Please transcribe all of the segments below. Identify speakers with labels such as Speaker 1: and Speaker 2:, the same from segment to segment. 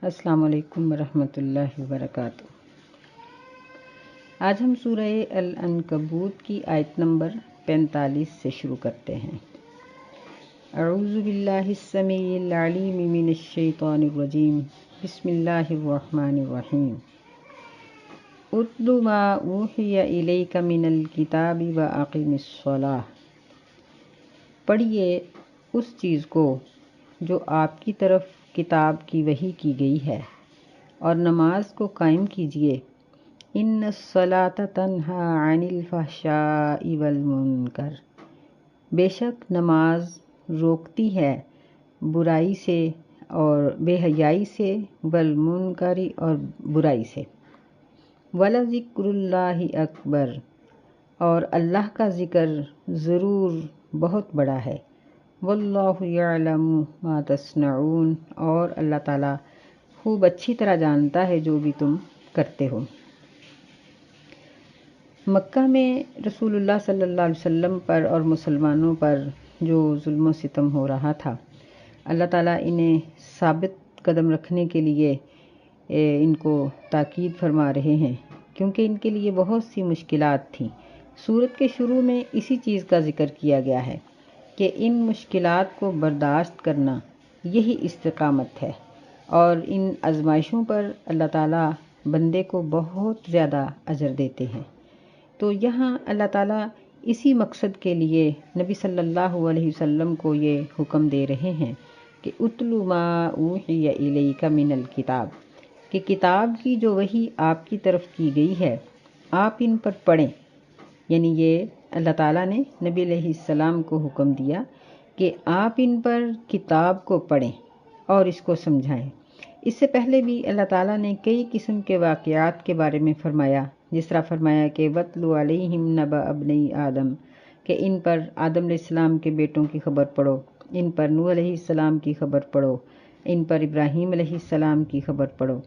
Speaker 1: السلام علیکم ورحمۃ اللہ وبرکاتہ۔ آج ہم سورہ العنکبوت کی آیت نمبر 45 سے شروع کرتے ہیں۔ اعوذ باللہ السمیع العلیم من الشیطان الرجیم، بسم اللہ الرحمن الرحیم۔ اتل ما اوحی الیک من الکتاب واقم الصلاۃ۔ پڑھیے اس چیز کو جو آپ کی طرف کتاب کی وحی کی گئی ہے، اور نماز کو قائم کیجیے۔ ان الصلاۃ تنہی عن الفحشاء والمنکر۔ بے شک نماز روکتی ہے برائی سے اور بے حیائی سے، والمنکر اور برائی سے۔ ولذکر اللہ اکبر، اور اللہ کا ذکر ضرور بہت بڑا ہے۔ واللہ یعلم ما تصنعون، اور اللہ تعالیٰ خوب اچھی طرح جانتا ہے جو بھی تم کرتے ہو۔ مکہ میں رسول اللہ صلی اللہ علیہ وسلم پر اور مسلمانوں پر جو ظلم و ستم ہو رہا تھا، اللہ تعالیٰ انہیں ثابت قدم رکھنے کے لیے ان کو تاکید فرما رہے ہیں، کیونکہ ان کے لیے بہت سی مشکلات تھیں۔ سورت کے شروع میں اسی چیز کا ذکر کیا گیا ہے کہ ان مشکلات کو برداشت کرنا یہی استقامت ہے، اور ان آزمائشوں پر اللہ تعالیٰ بندے کو بہت زیادہ اجر دیتے ہیں۔ تو یہاں اللہ تعالیٰ اسی مقصد کے لیے نبی صلی اللہ علیہ وسلم کو یہ حکم دے رہے ہیں کہ اتل ما اوحی الیک من الکتاب، کہ کتاب کی جو وحی آپ کی طرف کی گئی ہے آپ ان پر پڑھیں۔ یعنی یہ اللہ تعالیٰ نے نبی علیہ السلام کو حکم دیا کہ آپ ان پر کتاب کو پڑھیں اور اس کو سمجھائیں۔ اس سے پہلے بھی اللہ تعالیٰ نے کئی قسم کے واقعات کے بارے میں فرمایا، جس طرح فرمایا کہ وَاتْلُ عَلَيْهِمْ نَبَأَ ابْنَيْ آدم، کہ ان پر آدم علیہ السلام کے بیٹوں کی خبر پڑھو، ان پر نوح علیہ السلام کی خبر پڑھو، ان پر ابراہیم علیہ السلام کی خبر پڑھو۔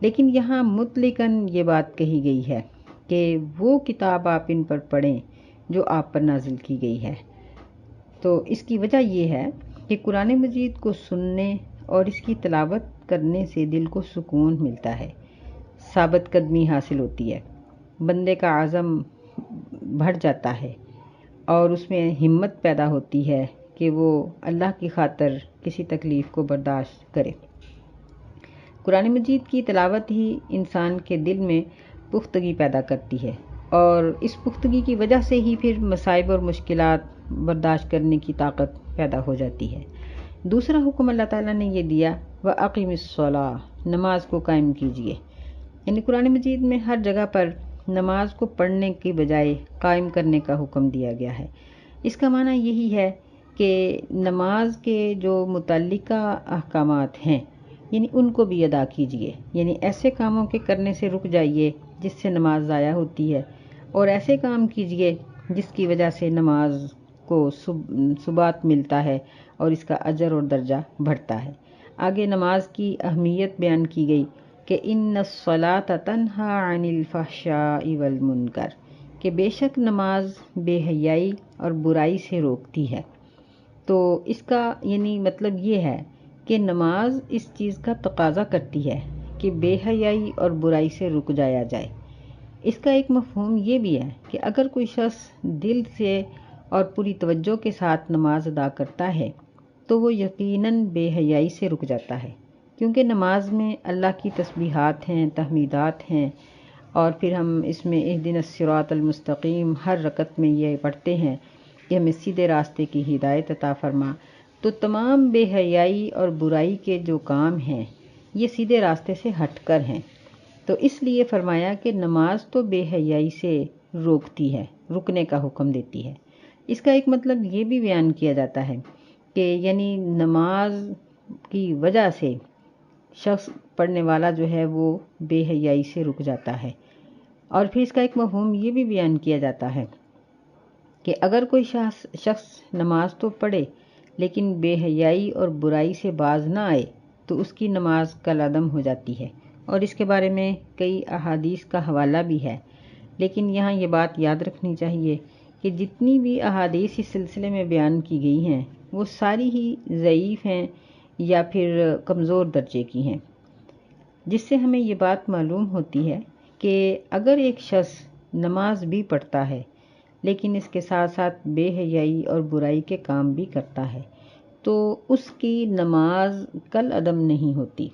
Speaker 1: لیکن یہاں مطلقاً یہ بات کہی گئی ہے کہ وہ کتاب آپ ان پر پڑھیں جو آپ پر نازل کی گئی ہے۔ تو اس کی وجہ یہ ہے کہ قرآن مجید کو سننے اور اس کی تلاوت کرنے سے دل کو سکون ملتا ہے، ثابت قدمی حاصل ہوتی ہے، بندے کا عزم بڑھ جاتا ہے، اور اس میں ہمت پیدا ہوتی ہے کہ وہ اللہ کی خاطر کسی تکلیف کو برداشت کرے۔ قرآن مجید کی تلاوت ہی انسان کے دل میں پختگی پیدا کرتی ہے، اور اس پختگی کی وجہ سے ہی پھر مصائب اور مشکلات برداشت کرنے کی طاقت پیدا ہو جاتی ہے۔ دوسرا حکم اللہ تعالیٰ نے یہ دیا وَأَقِمِ الصَّلَاةَ، نماز کو قائم کیجیے۔ یعنی قرآن مجید میں ہر جگہ پر نماز کو پڑھنے کی بجائے قائم کرنے کا حکم دیا گیا ہے۔ اس کا معنی یہی ہے کہ نماز کے جو متعلقہ احکامات ہیں یعنی ان کو بھی ادا کیجیے۔ یعنی ایسے کاموں کے کرنے سے رک جائیے جس سے نماز ضائع ہوتی ہے، اور ایسے کام کیجیے جس کی وجہ سے نماز کو ثبات ملتا ہے اور اس کا اجر اور درجہ بڑھتا ہے۔ آگے نماز کی اہمیت بیان کی گئی کہ ان الصلاۃ تنہی عن الفحشاء والمنکر، کہ بے شک نماز بے حیائی اور برائی سے روکتی ہے۔ تو اس کا یعنی مطلب یہ ہے کہ نماز اس چیز کا تقاضا کرتی ہے کہ بے حیائی اور برائی سے رک جایا جائے۔ اس کا ایک مفہوم یہ بھی ہے کہ اگر کوئی شخص دل سے اور پوری توجہ کے ساتھ نماز ادا کرتا ہے تو وہ یقیناً بے حیائی سے رک جاتا ہے، کیونکہ نماز میں اللہ کی تسبیحات ہیں، تحمیدات ہیں، اور پھر ہم اس میں اہدنا الصراط المستقیم ہر رکعت میں یہ پڑھتے ہیں کہ ہمیں سیدھے راستے کی ہدایت عطا فرما۔ تو تمام بے حیائی اور برائی کے جو کام ہیں یہ سیدھے راستے سے ہٹ کر ہیں۔ تو اس لیے فرمایا کہ نماز تو بے حیائی سے روکتی ہے، رکنے کا حکم دیتی ہے۔ اس کا ایک مطلب یہ بھی بیان کیا جاتا ہے کہ یعنی نماز کی وجہ سے شخص پڑھنے والا جو ہے وہ بے حیائی سے رک جاتا ہے۔ اور پھر اس کا ایک مفہوم یہ بھی بیان کیا جاتا ہے کہ اگر کوئی شخص نماز تو پڑھے لیکن بے حیائی اور برائی سے باز نہ آئے تو اس کی نماز کالعدم ہو جاتی ہے، اور اس کے بارے میں کئی احادیث کا حوالہ بھی ہے۔ لیکن یہاں یہ بات یاد رکھنی چاہیے کہ جتنی بھی احادیث اس سلسلے میں بیان کی گئی ہیں وہ ساری ہی ضعیف ہیں یا پھر کمزور درجے کی ہیں۔ جس سے ہمیں یہ بات معلوم ہوتی ہے کہ اگر ایک شخص نماز بھی پڑھتا ہے لیکن اس کے ساتھ ساتھ بے حیائی اور برائی کے کام بھی کرتا ہے تو اس کی نماز کل عدم نہیں ہوتی،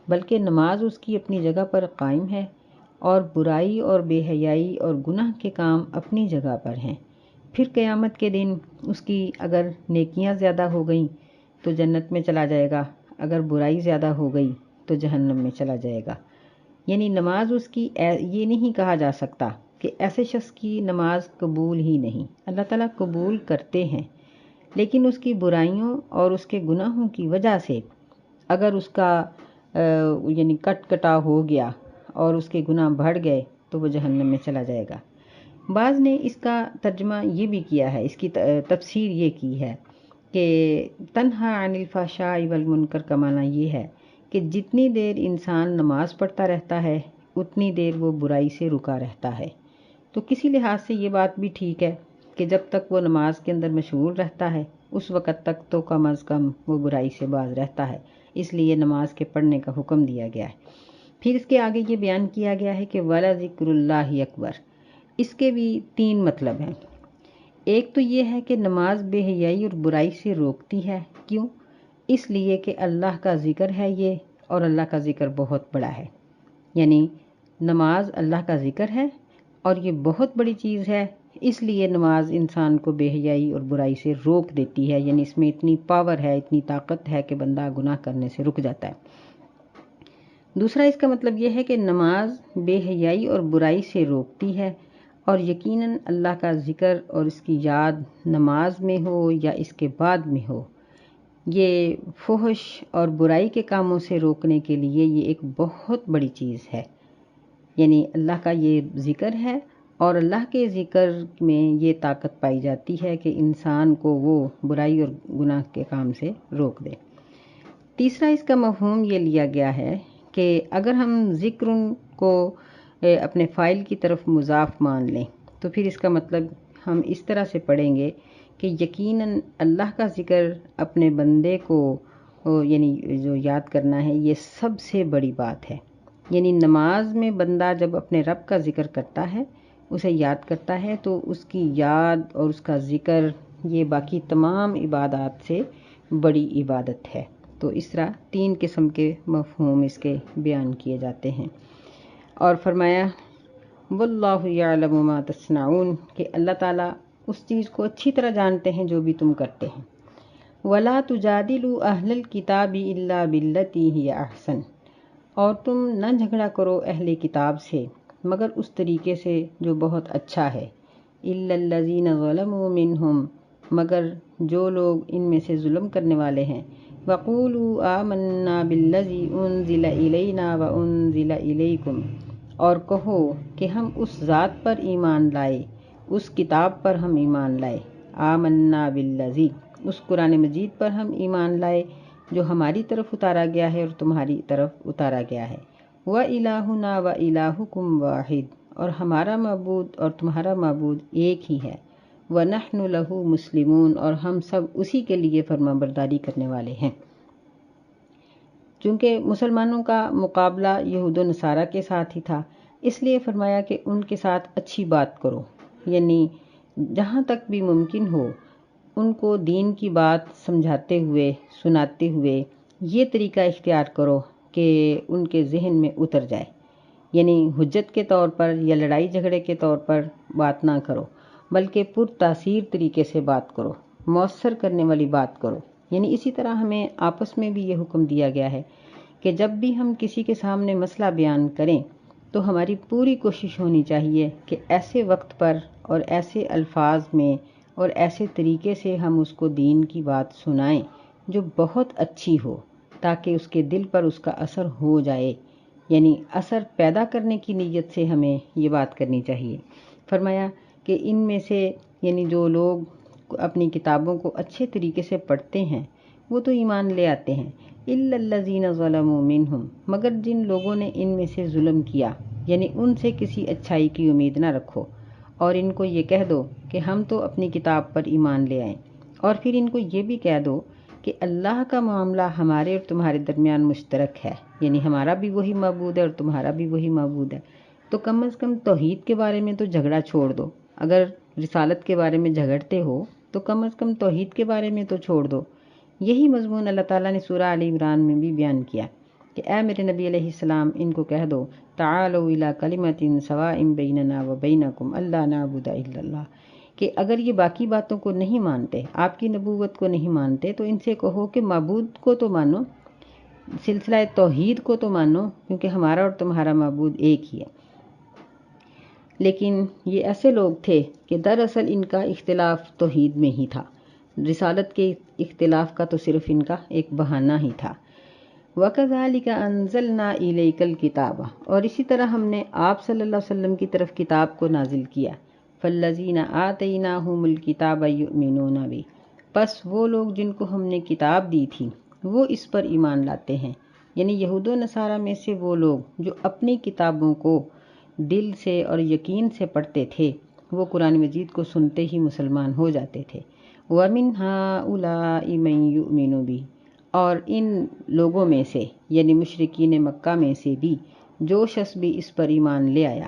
Speaker 1: بلکہ نماز اس کی اپنی جگہ پر قائم ہے اور برائی اور بے حیائی اور گناہ کے کام اپنی جگہ پر ہیں۔ پھر قیامت کے دن اس کی اگر نیکیاں زیادہ ہو گئیں تو جنت میں چلا جائے گا، اگر برائی زیادہ ہو گئی تو جہنم میں چلا جائے گا۔ یعنی نماز اس کی یہ نہیں کہا جا سکتا کہ ایسے شخص کی نماز قبول ہی نہیں، اللہ تعالیٰ قبول کرتے ہیں، لیکن اس کی برائیوں اور اس کے گناہوں کی وجہ سے اگر اس کا یعنی کٹا ہو گیا اور اس کے گناہ بڑھ گئے تو وہ جہنم میں چلا جائے گا۔ بعض نے اس کا ترجمہ یہ بھی کیا ہے، اس کی تفسیر یہ کی ہے کہ تنہا عن الفحشاء والمنکر کا معنی یہ ہے کہ جتنی دیر انسان نماز پڑھتا رہتا ہے اتنی دیر وہ برائی سے رکا رہتا ہے۔ تو کسی لحاظ سے یہ بات بھی ٹھیک ہے کہ جب تک وہ نماز کے اندر مشغول رہتا ہے اس وقت تک تو کم از کم وہ برائی سے باز رہتا ہے، اس لیے نماز کے پڑھنے کا حکم دیا گیا ہے۔ پھر اس کے آگے یہ بیان کیا گیا ہے کہ وَلَذِکْرُ اللَّهِ اکبر، اس کے بھی 3 مطلب ہیں۔ ایک تو یہ ہے کہ نماز بے حیائی اور برائی سے روکتی ہے، کیوں؟ اس لیے کہ اللہ کا ذکر ہے یہ، اور اللہ کا ذکر بہت بڑا ہے، یعنی نماز اللہ کا ذکر ہے اور یہ بہت بڑی چیز ہے، اس لیے نماز انسان کو بے حیائی اور برائی سے روک دیتی ہے، یعنی اس میں اتنی پاور ہے، اتنی طاقت ہے کہ بندہ گناہ کرنے سے رک جاتا ہے۔ دوسرا اس کا مطلب یہ ہے کہ نماز بے حیائی اور برائی سے روکتی ہے، اور یقیناً اللہ کا ذکر اور اس کی یاد نماز میں ہو یا اس کے بعد میں ہو، یہ فحش اور برائی کے کاموں سے روکنے کے لیے یہ ایک بہت بڑی چیز ہے۔ یعنی اللہ کا یہ ذکر ہے اور اللہ کے ذکر میں یہ طاقت پائی جاتی ہے کہ انسان کو وہ برائی اور گناہ کے کام سے روک دے۔ تیسرا اس کا مفہوم یہ لیا گیا ہے کہ اگر ہم ذکر کو اپنے فاعل کی طرف مضاف مان لیں تو پھر اس کا مطلب ہم اس طرح سے پڑھیں گے کہ یقیناً اللہ کا ذکر اپنے بندے کو یعنی جو یاد کرنا ہے یہ سب سے بڑی بات ہے۔ یعنی نماز میں بندہ جب اپنے رب کا ذکر کرتا ہے، اسے یاد کرتا ہے، تو اس کی یاد اور اس کا ذکر یہ باقی تمام عبادات سے بڑی عبادت ہے۔ تو اس طرح 3 قسم کے مفہوم اس کے بیان کیے جاتے ہیں، اور فرمایا واللہ یعلم ما تصنعون، کہ اللہ تعالیٰ اس چیز کو اچھی طرح جانتے ہیں جو بھی تم کرتے ہیں۔ ولا تجادلوا اہل الکتاب الا باللتی ہی احسن، اور تم نہ جھگڑا کرو اہل کتاب سے مگر اس طریقے سے جو بہت اچھا ہے۔ الا الذین ظلموا منہم، مگر جو لوگ ان میں سے ظلم کرنے والے ہیں۔ وقولوا آمنا بالذی انزل الینا وانزل الیکم، اور کہو کہ ہم اس ذات پر ایمان لائے، اس کتاب پر ہم ایمان لائے۔ آمنا بالذی، اس قرآن مجید پر ہم ایمان لائے جو ہماری طرف اتارا گیا ہے اور تمہاری طرف اتارا گیا ہے۔ وَإِلَٰهُنَا وَإِلَٰهُكُمْ وَاحِدٌ، اور ہمارا معبود اور تمہارا معبود ایک ہی ہے۔ وَنَحْنُ لَهُ مُسْلِمُونَ، اور ہم سب اسی کے لیے فرمانبرداری کرنے والے ہیں۔ چونکہ مسلمانوں کا مقابلہ یہود و نصارہ کے ساتھ ہی تھا، اس لیے فرمایا کہ ان کے ساتھ اچھی بات کرو، یعنی جہاں تک بھی ممکن ہو ان کو دین کی بات سمجھاتے ہوئے، سناتے ہوئے یہ طریقہ اختیار کرو کہ ان کے ذہن میں اتر جائے، یعنی حجت کے طور پر یا لڑائی جھگڑے کے طور پر بات نہ کرو، بلکہ پر تاثیر طریقے سے بات کرو، مؤثر کرنے والی بات کرو۔ یعنی اسی طرح ہمیں آپس میں بھی یہ حکم دیا گیا ہے کہ جب بھی ہم کسی کے سامنے مسئلہ بیان کریں تو ہماری پوری کوشش ہونی چاہیے کہ ایسے وقت پر اور ایسے الفاظ میں اور ایسے طریقے سے ہم اس کو دین کی بات سنائیں جو بہت اچھی ہو، تاکہ اس کے دل پر اس کا اثر ہو جائے، یعنی اثر پیدا کرنے کی نیت سے ہمیں یہ بات کرنی چاہیے۔ فرمایا کہ ان میں سے یعنی جو لوگ اپنی کتابوں کو اچھے طریقے سے پڑھتے ہیں وہ تو ایمان لے آتے ہیں۔ الا الذین ظلموا منہم، مگر جن لوگوں نے ان میں سے ظلم کیا، یعنی ان سے کسی اچھائی کی امید نہ رکھو، اور ان کو یہ کہہ دو کہ ہم تو اپنی کتاب پر ایمان لے آئیں، اور پھر ان کو یہ بھی کہہ دو کہ اللہ کا معاملہ ہمارے اور تمہارے درمیان مشترک ہے، یعنی ہمارا بھی وہی معبود ہے اور تمہارا بھی وہی معبود ہے، تو کم از کم توحید کے بارے میں تو جھگڑا چھوڑ دو۔ اگر رسالت کے بارے میں جھگڑتے ہو تو کم از کم توحید کے بارے میں تو چھوڑ دو۔ یہی مضمون اللہ تعالیٰ نے سورہ آل عمران میں بھی بیان کیا کہ اے میرے نبی علیہ السلام ان کو کہہ دو تعالوا الی کلمۃ سواء بیننا وبینکم الا نعبد الا اللہ، کہ اگر یہ باقی باتوں کو نہیں مانتے، آپ کی نبوت کو نہیں مانتے، تو ان سے کہو کہ معبود کو تو مانو، سلسلہ توحید کو تو مانو، کیونکہ ہمارا اور تمہارا معبود ایک ہی ہے۔ لیکن یہ ایسے لوگ تھے کہ دراصل ان کا اختلاف توحید میں ہی تھا، رسالت کے اختلاف کا تو صرف ان کا ایک بہانہ ہی تھا۔ وَكَذَلِكَ أَنزَلْنَا إِلَيْكَ الْكِتَابَ، اور اسی طرح ہم نے آپ صلی اللہ علیہ وسلم کی طرف کتاب کو نازل کیا۔ فَالَّذِينَ آتَيْنَاهُمُ الْكِتَابَ يُؤْمِنُونَ بِهِ، پس وہ لوگ جن کو ہم نے کتاب دی تھی وہ اس پر ایمان لاتے ہیں، یعنی یہود و نصارہ میں سے وہ لوگ جو اپنی کتابوں کو دل سے اور یقین سے پڑھتے تھے، وہ قرآن مجید کو سنتے ہی مسلمان ہو جاتے تھے۔ وَمِنْ هَٰؤُلَاءِ مَن يُؤْمِنُ بِهِ، اور ان لوگوں میں سے یعنی مشرکین مکہ میں سے بھی جو شخص بھی اس پر ایمان لے آیا۔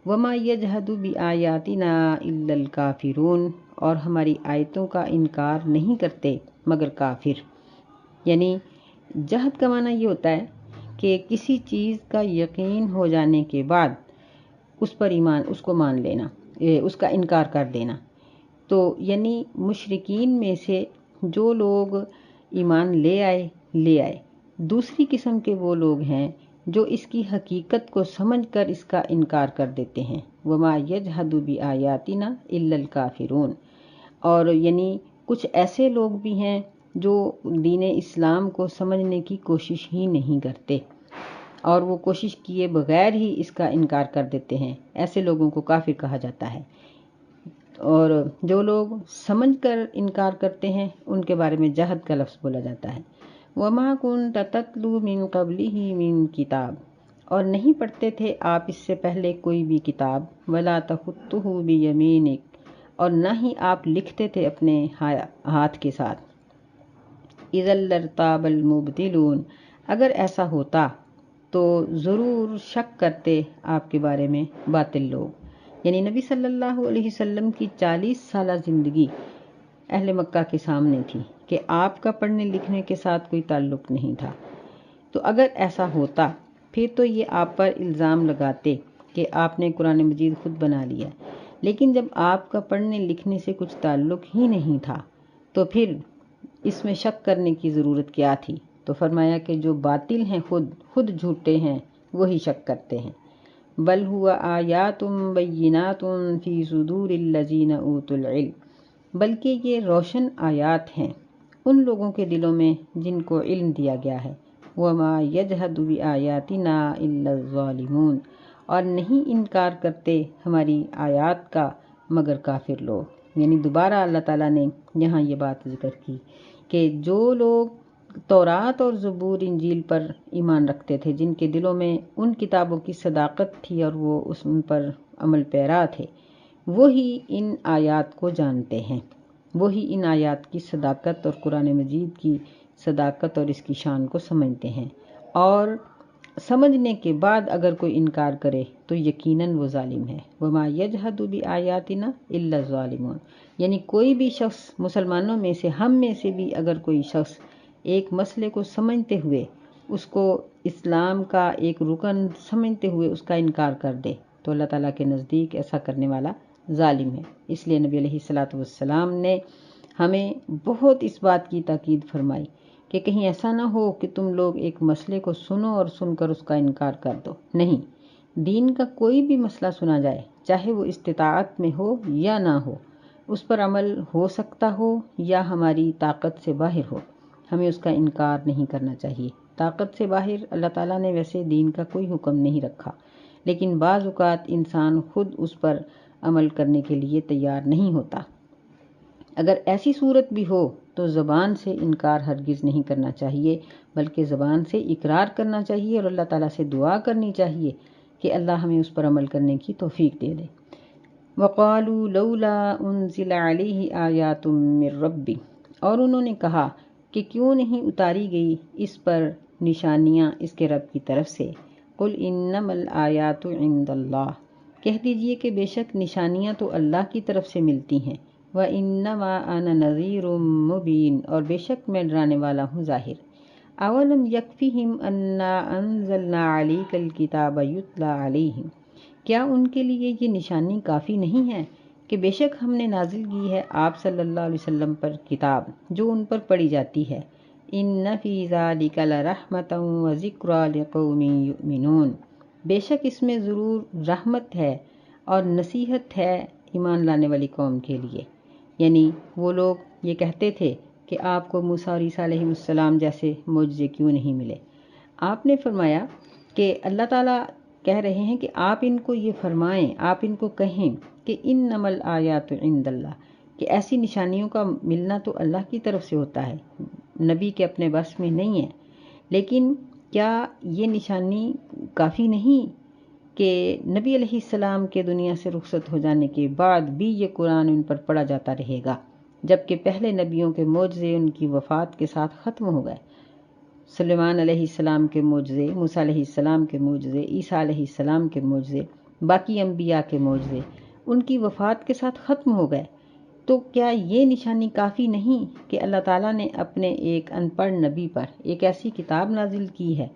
Speaker 1: وَمَا يَجْحَدُ بِآيَاتِنَا إِلَّا الْكَافِرُونَ، اور ہماری آیتوں کا انکار نہیں کرتے مگر کافر۔ یعنی جہد کا معنی یہ ہوتا ہے کہ کسی چیز کا یقین ہو جانے کے بعد اس پر ایمان، اس کو مان لینا، اس کا انکار کر دینا۔ تو یعنی مشرکین میں سے جو لوگ ایمان لے آئے، دوسری قسم کے وہ لوگ ہیں جو اس کی حقیقت کو سمجھ کر اس کا انکار کر دیتے ہیں۔ وَمَا يَجْحَدُ بِآيَاتِنَا إِلَّا الْكَافِرُونَ، اور یعنی کچھ ایسے لوگ بھی ہیں جو دین اسلام کو سمجھنے کی کوشش ہی نہیں کرتے اور وہ کوشش کیے بغیر ہی اس کا انکار کر دیتے ہیں، ایسے لوگوں کو کافر کہا جاتا ہے۔ اور جو لوگ سمجھ کر انکار کرتے ہیں ان کے بارے میں جہد کا لفظ بولا جاتا ہے۔ وَمَا كُنْتَ تَتْلُو مِن قَبْلِهِ مِن کتاب، اور نہیں پڑھتے تھے آپ اس سے پہلے کوئی بھی کتاب، وَلَا تَخُطُّهُ بِيَمِينِكَ، اور نہ ہی آپ لکھتے تھے اپنے ہاتھ کے ساتھ۔ اِذًا لَارْتَابَ الْمُبْطِلُونَ، اگر ایسا ہوتا تو ضرور شک کرتے آپ کے بارے میں باطل لوگ۔ یعنی نبی صلی اللہ علیہ وسلم کی 40 سالہ زندگی اہل مکہ کے سامنے تھی کہ آپ کا پڑھنے لکھنے کے ساتھ کوئی تعلق نہیں تھا، تو اگر ایسا ہوتا پھر تو یہ آپ پر الزام لگاتے کہ آپ نے قرآن مجید خود بنا لیا، لیکن جب آپ کا پڑھنے لکھنے سے کچھ تعلق ہی نہیں تھا تو پھر اس میں شک کرنے کی ضرورت کیا تھی؟ تو فرمایا کہ جو باطل ہیں خود جھوٹے ہیں وہی شک کرتے ہیں۔ بل ہوا آیات بینات فی صدور الذین اوتوا العلم، بلکہ یہ روشن آیات ہیں ان لوگوں کے دلوں میں جن کو علم دیا گیا ہے۔ وما یجحد بآیاتنا الا الظالمون، اور نہیں انکار کرتے ہماری آیات کا مگر کافر لوگ۔ یعنی دوبارہ اللہ تعالیٰ نے یہاں یہ بات ذکر کی کہ جو لوگ تورات اور زبور انجیل پر ایمان رکھتے تھے، جن کے دلوں میں ان کتابوں کی صداقت تھی اور وہ ان پر عمل پیرا تھے، وہی ان آیات کو جانتے ہیں، وہی ان آیات کی صداقت اور قرآن مجید کی صداقت اور اس کی شان کو سمجھتے ہیں، اور سمجھنے کے بعد اگر کوئی انکار کرے تو یقیناً وہ ظالم ہے۔ وما یجحد بآیاتنا الا الظالمون، یعنی کوئی بھی شخص مسلمانوں میں سے، ہم میں سے بھی اگر کوئی شخص ایک مسئلے کو سمجھتے ہوئے، اس کو اسلام کا ایک رکن سمجھتے ہوئے اس کا انکار کر دے تو اللہ تعالیٰ کے نزدیک ایسا کرنے والا ظالم ہے۔ اس لیے نبی علیہ الصلوۃ والسلام نے ہمیں بہت اس بات کی تاکید فرمائی کہ کہیں ایسا نہ ہو کہ تم لوگ ایک مسئلے کو سنو اور سن کر اس کا انکار کر دو۔ نہیں، دین کا کوئی بھی مسئلہ سنا جائے، چاہے وہ استطاعت میں ہو یا نہ ہو، اس پر عمل ہو سکتا ہو یا ہماری طاقت سے باہر ہو، ہمیں اس کا انکار نہیں کرنا چاہیے۔ طاقت سے باہر اللہ تعالیٰ نے ویسے دین کا کوئی حکم نہیں رکھا، لیکن بعض اوقات انسان خود اس پر عمل کرنے کے لیے تیار نہیں ہوتا۔ اگر ایسی صورت بھی ہو تو زبان سے انکار ہرگز نہیں کرنا چاہیے، بلکہ زبان سے اقرار کرنا چاہیے اور اللہ تعالیٰ سے دعا کرنی چاہیے کہ اللہ ہمیں اس پر عمل کرنے کی توفیق دے دے۔ وَقَالُوا لَوْلَا أُنزِلَ عَلَيْهِ آیَاتٌ مِّن رَّبِّهِ، اور انہوں نے کہا کہ کیوں نہیں اتاری گئی اس پر نشانیاں اس کے رب کی طرف سے۔ قل انما الآیات عند اللہ، کہہ دیجئے کہ بے شک نشانیاں تو اللہ کی طرف سے ملتی ہیں۔ وَإِنَّمَا أَنَا نَذِيرٌ مُبِينٌ، اور بے شک میں ڈرانے والا ہوں ظاہر۔ اولم یکفہم انا انزلنا علیک الکتاب یتلی علیہم، کیا ان کے لیے یہ نشانی کافی نہیں ہے کہ بے شک ہم نے نازل کی ہے آپ صلی اللہ علیہ وسلم پر کتاب جو ان پر پڑھی جاتی ہے۔ ان فی ذلک لرحمۃ وذکری لقوم یؤمنون، بے شک اس میں ضرور رحمت ہے اور نصیحت ہے ایمان لانے والی قوم کے لیے۔ یعنی وہ لوگ یہ کہتے تھے کہ آپ کو موسیٰ اور عیسیٰ علیہ السلام جیسے معجزے کیوں نہیں ملے۔ آپ نے فرمایا کہ اللہ تعالیٰ کہہ رہے ہیں کہ آپ ان کو یہ فرمائیں، آپ ان کو کہیں کہ انما الآیات عند اللہ، کہ ایسی نشانیوں کا ملنا تو اللہ کی طرف سے ہوتا ہے، نبی کے اپنے بس میں نہیں ہے۔ لیکن کیا یہ نشانی کافی نہیں کہ نبی علیہ السلام کے دنیا سے رخصت ہو جانے کے بعد بھی یہ قرآن ان پر پڑھا جاتا رہے گا، جبکہ پہلے نبیوں کے معجزے ان کی وفات کے ساتھ ختم ہو گئے۔ سلیمان علیہ السلام کے معجزے، موسیٰ علیہ السلام کے معجزے، عیسیٰ علیہ السلام کے معجزے، باقی انبیاء کے معجزے ان کی وفات کے ساتھ ختم ہو گئے۔ تو کیا یہ نشانی کافی نہیں کہ اللہ تعالیٰ نے اپنے ایک ان پڑھ نبی پر ایک ایسی کتاب نازل کی ہے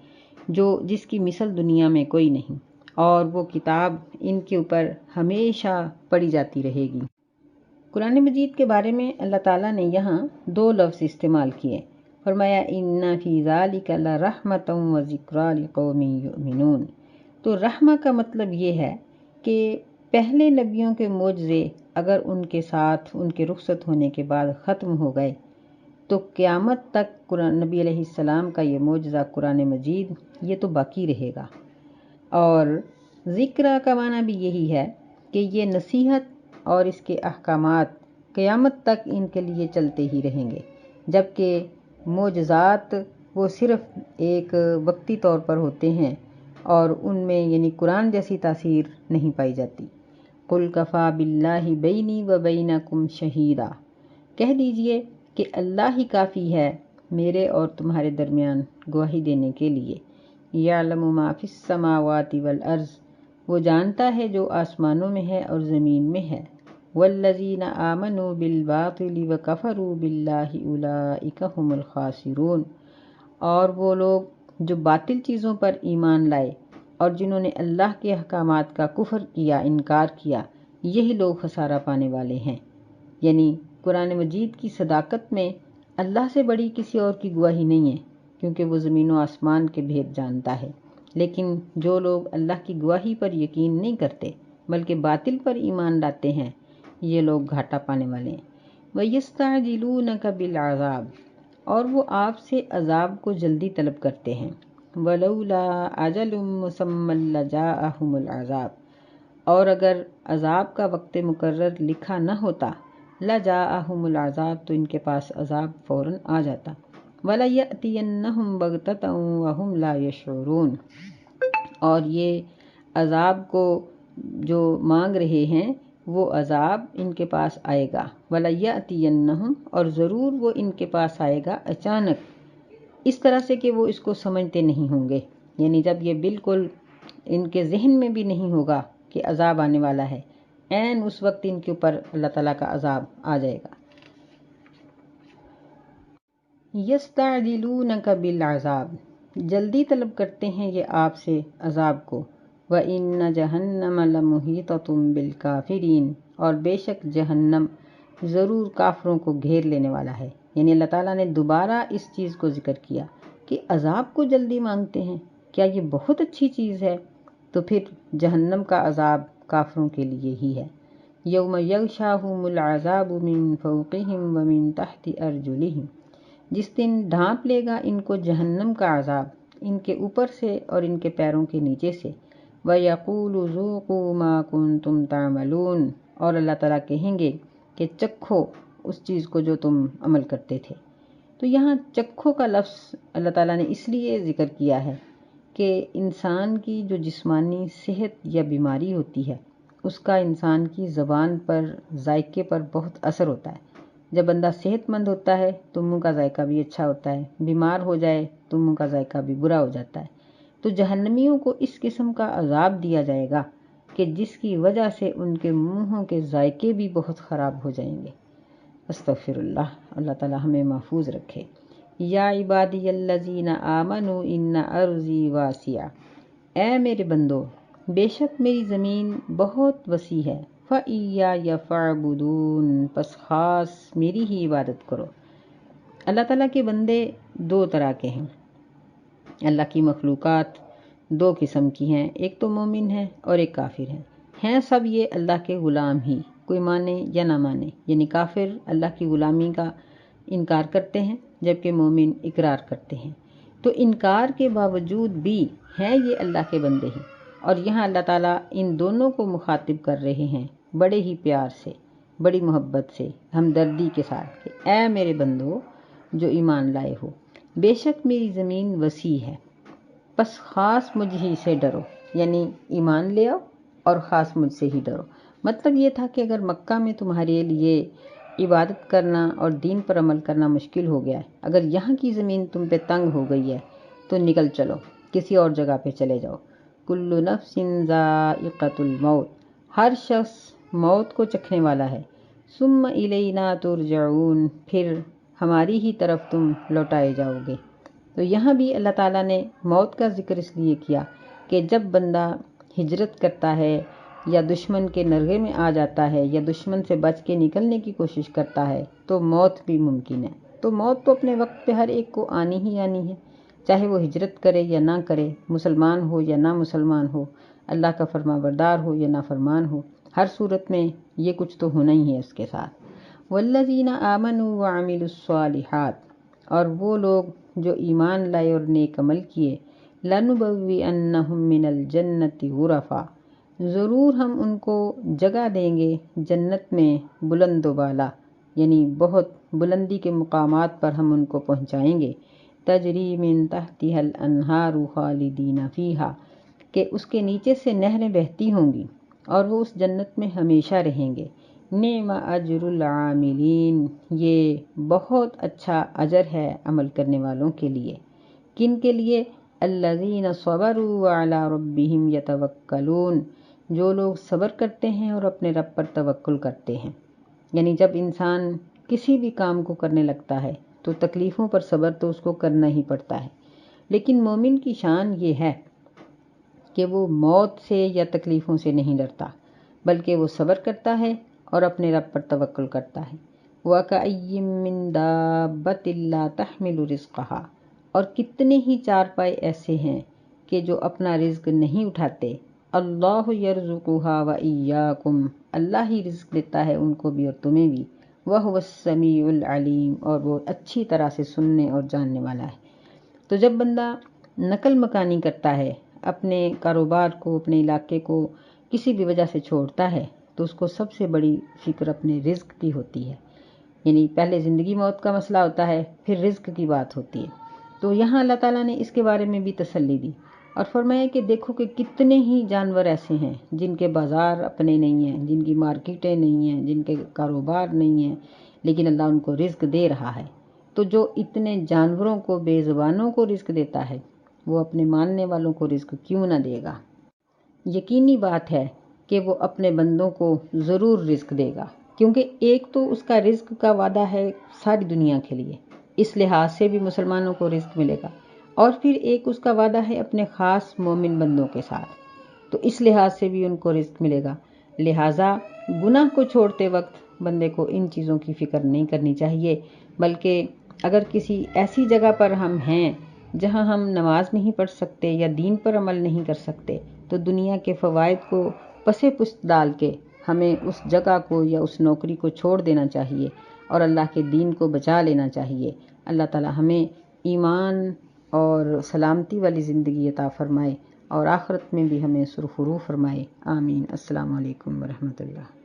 Speaker 1: جس کی مثل دنیا میں کوئی نہیں، اور وہ کتاب ان کے اوپر ہمیشہ پڑھی جاتی رہے گی۔ قرآن مجید کے بارے میں اللہ تعالیٰ نے یہاں دو لفظ استعمال کیے، فرمایا ان فی ذلک لرحمۃ وذکری لقوم یؤمنون۔ تو رحمہ کا مطلب یہ ہے کہ پہلے نبیوں کے معجزے اگر ان کے ساتھ ان کے رخصت ہونے کے بعد ختم ہو گئے تو قیامت تک نبی علیہ السلام کا یہ معجزہ قرآن مجید یہ تو باقی رہے گا۔ اور ذکر کا معنی بھی یہی ہے کہ یہ نصیحت اور اس کے احکامات قیامت تک ان کے لیے چلتے ہی رہیں گے، جبکہ معجزات وہ صرف ایک وقتی طور پر ہوتے ہیں اور ان میں یعنی قرآن جیسی تاثیر نہیں پائی جاتی۔ قل کفی باللہ بینی و بینکم شہیدا، کہہ دیجئے کہ اللہ ہی کافی ہے میرے اور تمہارے درمیان گواہی دینے کے لیے۔ یعلم ما فی السماوات والارض، وہ جانتا ہے جو آسمانوں میں ہے اور زمین میں ہے۔ والذین آمنوا بالباطل وکفروا باللہ اولئک ھم الخاسرون، اور وہ لوگ جو باطل چیزوں پر ایمان لائے اور جنہوں نے اللہ کے احکامات کا کفر کیا، انکار کیا، یہی لوگ خسارہ پانے والے ہیں۔ یعنی قرآن مجید کی صداقت میں اللہ سے بڑی کسی اور کی گواہی نہیں ہے، کیونکہ وہ زمین و آسمان کے بھید جانتا ہے۔ لیکن جو لوگ اللہ کی گواہی پر یقین نہیں کرتے بلکہ باطل پر ایمان لاتے ہیں، یہ لوگ گھاٹا پانے والے ہیں۔ وَيَسْتَعْجِلُونَكَ بِالْعَذَابِ، اور وہ آپ سے عذاب کو جلدی طلب کرتے ہیں۔ وَلَوْلَا أَجَلٌ مُّسَمًّى لَجَاءَهُمُ الْعَذَابُ، اور اگر عذاب کا وقت مقرر لکھا نہ ہوتا، لَجَاءَهُمُ الْعَذَابُ، تو ان کے پاس عذاب فوراً آ جاتا۔ وَلَيَأْتِيَنَّهُمْ بَغْتَةً وَهُمْ لَا يَشْعُرُونَ، اور یہ عذاب کو جو مانگ رہے ہیں وہ عذاب ان کے پاس آئے گا۔ وَلَيَأْتِيَنَّهُمْ، اور ضرور وہ ان کے پاس آئے گا اچانک، اس طرح سے کہ وہ اس کو سمجھتے نہیں ہوں گے، یعنی جب یہ بالکل ان کے ذہن میں بھی نہیں ہوگا کہ عذاب آنے والا ہے، عین اس وقت ان کے اوپر اللہ تعالیٰ کا عذاب آ جائے گا۔ یستعجلونک بالعذاب، جلدی طلب کرتے ہیں یہ آپ سے عذاب کو۔ وَإِنَّ جَهَنَّمَ لَمُحِيطَةٌ بِالْكَافِرِينَ، اور بے شک جہنم ضرور کافروں کو گھیر لینے والا ہے۔ یعنی اللہ تعالیٰ نے دوبارہ اس چیز کو ذکر کیا کہ عذاب کو جلدی مانگتے ہیں، کیا یہ بہت اچھی چیز ہے؟ تو پھر جہنم کا عذاب کافروں کے لیے ہی ہے۔ یوم یغشاہم العذاب من فوقہم ومن تحت ارجلہم، جس دن ڈھانپ لے گا ان کو جہنم کا عذاب ان کے اوپر سے اور ان کے پیروں کے نیچے سے۔ وَيَقُولُ ذُوقُوا مَا كُنتُمْ تَعْمَلُونَ، اور اللہ تعالیٰ کہیں گے کہ چکھو اس چیز کو جو تم عمل کرتے تھے۔ تو یہاں چکھو کا لفظ اللہ تعالیٰ نے اس لیے ذکر کیا ہے کہ انسان کی جو جسمانی صحت یا بیماری ہوتی ہے اس کا انسان کی زبان پر، ذائقے پر بہت اثر ہوتا ہے۔ جب بندہ صحت مند ہوتا ہے تو منہ کا ذائقہ بھی اچھا ہوتا ہے، بیمار ہو جائے تو منہ کا ذائقہ بھی برا ہو جاتا ہے۔ تو جہنمیوں کو اس قسم کا عذاب دیا جائے گا کہ جس کی وجہ سے ان کے منہوں کے ذائقے بھی بہت خراب ہو جائیں گے۔ استغفر اللہ، اللہ تعالی ہمیں محفوظ رکھے۔ یا عبادی الذین آمنوا ان ارضی واسعہ، اے میرے بندو، بے شک میری زمین بہت وسیع ہے، فَإِيَّايَ فَاعْبُدُونِ، پس خاص میری ہی عبادت کرو۔ اللہ تعالیٰ کے بندے دو طرح کے ہیں۔ اللہ کی مخلوقات دو قسم کی ہیں، ایک تو مومن ہے اور ایک کافر ہیں سب یہ اللہ کے غلام ہی، کوئی مانے یا نہ مانے۔ یعنی کافر اللہ کی غلامی کا انکار کرتے ہیں جبکہ مومن اقرار کرتے ہیں۔ تو انکار کے باوجود بھی ہیں یہ اللہ کے بندے ہی، اور یہاں اللہ تعالیٰ ان دونوں کو مخاطب کر رہے ہیں بڑے ہی پیار سے، بڑی محبت سے، ہمدردی کے ساتھ کہ اے میرے بندو جو ایمان لائے ہو، بے شک میری زمین وسیع ہے، بس خاص مجھ ہی سے ڈرو۔ یعنی ایمان لے آؤ اور خاص مجھ سے ہی ڈرو۔ مطلب یہ تھا کہ اگر مکہ میں تمہارے لیے عبادت کرنا اور دین پر عمل کرنا مشکل ہو گیا ہے، اگر یہاں کی زمین تم پہ تنگ ہو گئی ہے تو نکل چلو، کسی اور جگہ پہ چلے جاؤ۔ کل نفس ذائقۃ الموت، ہر شخص موت کو چکھنے والا ہے۔ ثم الینا ترجعون، پھر ہماری ہی طرف تم لوٹائے جاؤ گے۔ تو یہاں بھی اللہ تعالیٰ نے موت کا ذکر اس لیے کیا کہ جب بندہ ہجرت کرتا ہے یا دشمن کے نرغے میں آ جاتا ہے یا دشمن سے بچ کے نکلنے کی کوشش کرتا ہے تو موت بھی ممکن ہے۔ تو موت تو اپنے وقت پہ ہر ایک کو آنی ہی آنی ہے، چاہے وہ ہجرت کرے یا نہ کرے، مسلمان ہو یا نہ مسلمان ہو، اللہ کا فرما بردار ہو یا نافرمان ہو، ہر صورت میں یہ کچھ تو ہونا ہی ہے اس کے ساتھ۔ والذین آمنوا وعملوا الصالحات، اور وہ لوگ جو ایمان لائے اور نیک عمل کیے، لنبوئنہم من الجنۃ غرفا، ضرور ہم ان کو جگہ دیں گے جنت میں بلند و بالا، یعنی بہت بلندی کے مقامات پر ہم ان کو پہنچائیں گے۔ تجری من تحتها الانہار خالدین فیہا، کہ اس کے نیچے سے نہریں بہتی ہوں گی اور وہ اس جنت میں ہمیشہ رہیں گے۔ نعم اجر العاملین، یہ بہت اچھا اجر ہے عمل کرنے والوں کے لیے۔ کن کے لیے؟ الذین صبروا وعلی ربہم یتوکلون، جو لوگ صبر کرتے ہیں اور اپنے رب پر توکل کرتے ہیں۔ یعنی جب انسان کسی بھی کام کو کرنے لگتا ہے تو تکلیفوں پر صبر تو اس کو کرنا ہی پڑتا ہے، لیکن مومن کی شان یہ ہے کہ وہ موت سے یا تکلیفوں سے نہیں ڈرتا، بلکہ وہ صبر کرتا ہے اور اپنے رب پر توکل کرتا ہے۔ وَكَأَيٍّ مِّن دَابَّةٍ لَّا تَحْمِلُ رِزْقَهَا، اور کتنے ہی چارپائے ایسے ہیں کہ جو اپنا رزق نہیں اٹھاتے۔ اللہ یرزقها وَإِيَّاكُمْ، اللہ ہی رزق دیتا ہے ان کو بھی اور تمہیں بھی۔ وَهُوَ السَّمِيعُ الْعَلِيمُ، اور وہ اچھی طرح سے سننے اور جاننے والا ہے۔ تو جب بندہ نقل مکانی کرتا ہے، اپنے کاروبار کو، اپنے علاقے کو کسی بھی وجہ سے چھوڑتا ہے تو اس کو سب سے بڑی فکر اپنے رزق کی ہوتی ہے۔ یعنی پہلے زندگی موت کا مسئلہ ہوتا ہے، پھر رزق کی بات ہوتی ہے۔ تو یہاں اللہ تعالیٰ نے اس کے بارے میں بھی تسلی دی اور فرمایا کہ دیکھو کہ کتنے ہی جانور ایسے ہیں جن کے بازار اپنے نہیں ہیں، جن کی مارکیٹیں نہیں ہیں، جن کے کاروبار نہیں ہیں، لیکن اللہ ان کو رزق دے رہا ہے۔ تو جو اتنے جانوروں کو، بے زبانوں کو رزق دیتا ہے، وہ اپنے ماننے والوں کو رزق کیوں نہ دے گا؟ یقینی بات ہے کہ وہ اپنے بندوں کو ضرور رزق دے گا، کیونکہ ایک تو اس کا رزق کا وعدہ ہے ساری دنیا کے لیے، اس لحاظ سے بھی مسلمانوں کو رزق ملے گا، اور پھر ایک اس کا وعدہ ہے اپنے خاص مومن بندوں کے ساتھ، تو اس لحاظ سے بھی ان کو رزق ملے گا۔ لہٰذا گناہ کو چھوڑتے وقت بندے کو ان چیزوں کی فکر نہیں کرنی چاہیے، بلکہ اگر کسی ایسی جگہ پر ہم ہیں جہاں ہم نماز نہیں پڑھ سکتے یا دین پر عمل نہیں کر سکتے تو دنیا کے فوائد کو پس پشت ڈال کے ہمیں اس جگہ کو یا اس نوکری کو چھوڑ دینا چاہیے اور اللہ کے دین کو بچا لینا چاہیے۔ اللہ تعالی ہمیں ایمان اور سلامتی والی زندگی عطا فرمائے اور آخرت میں بھی ہمیں سرخرو فرمائے۔ آمین۔ السلام علیکم ورحمۃ اللہ۔